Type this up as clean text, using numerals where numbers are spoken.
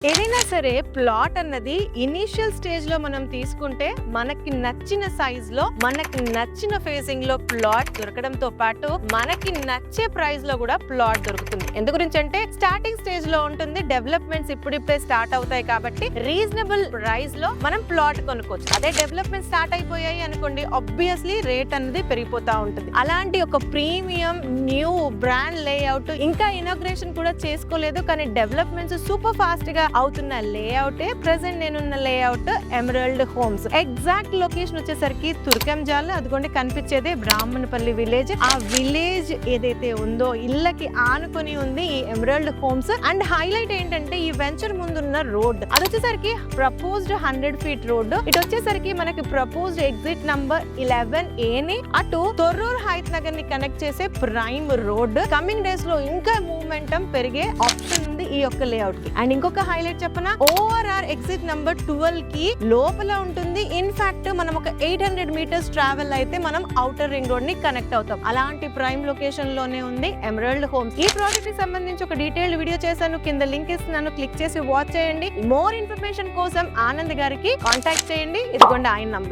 ఏదైనా సరే ప్లాట్ అన్నది ఇనిషియల్ స్టేజ్ లో మనం తీసుకుంటే మనకి నచ్చిన సైజ్ లో మనకి నచ్చిన ఫేసింగ్ లో ప్లాట్ దొరకడంతో పాటు మనకి నచ్చే ప్రైస్ లో కూడా ప్లాట్ దొరుకుతుంది. ఎందు గురించి అంటే స్టార్టింగ్ స్టేజ్ లో ఉంటుంది, డెవలప్మెంట్స్ ఇప్పుడిప్పుడే స్టార్ట్ అవుతాయి కాబట్టి రీజనబుల్ ప్రైస్ లో మనం ప్లాట్ కొనుక్కోవచ్చు. అదే డెవలప్మెంట్ స్టార్ట్ అయిపోయాయి అనుకోండి, ఆబ్వియస్లీ రేట్ అనేది పెరిగిపోతా ఉంటుంది. అలాంటి ఒక ప్రీమియం న్యూ బ్రాండ్ లేఅవుట్ ఇంకా ఇనాగ్రేషన్ కూడా చేసుకోలేదు, కానీ డెవలప్మెంట్స్ సూపర్ ఫాస్ట్ గా అవుతున్న లేఅవుటే ప్రెసెంట్ నేనున్న layout emerald homes. Exact location వచ్చేసరికి తుర్కంజాల్, అదిగోండి కనిపించేదే బ్రాహ్మణపల్లి విలేజ్. ఆ విలేజ్ ఏదైతే ఉందో ఇళ్ళకి ఆనుకొని ఉంది ఈ ఎమరాల్డ్ హోమ్స్. అండ్ హైలైట్ ఏంటంటే ఈ వెంచర్ ముందున్న రోడ్, అది వచ్చేసరికి ప్రపోజ్డ్ 100 feet రోడ్. ఇటు వచ్చేసరికి మనకి ప్రపోజ్డ్ ఎగ్జిట్ నంబర్ 11A ని అటు తొర్రూర్ హైత్ నగర్ ని కనెక్ట్ చేసే ప్రైమ్ రోడ్. కమింగ్ డేస్ లో ఇంకా మూమెంటం పెరిగే ఆప్షన్ ఉంది ఈ యొక్క లేఅవుట్ కి. అండ్ ఇంకొక హైలైట్ చెప్పనా, ORR ఎగ్జిట్ నంబర్ 12 కి లోపల ఉంటుంది. ఇన్ఫాక్ట్ మనం ఒక 800 meters ట్రావెల్ అయితే మనం ఔటర్ రింగ్ రోడ్ ని కనెక్ట్ అవుతాం. అలాంటి ప్రైమ్ లొకేషన్ లోనే ఉంది ఎమరాల్డ్ హోమ్స్. ఈ ప్రాజెక్ట్ కి సంబంధించి ఒక డీటెయిల్డ్ వీడియో చేశాను, కింద లింక్ ఇస్తున్నాను, క్లిక్ చేసి వాచ్ చేయండి. మోర్ ఇన్ఫర్మేషన్ కోసం ఆనంద్ గారికి కాంటాక్ట్ చేయండి, ఇదిగోండి ఆయన నంబర్.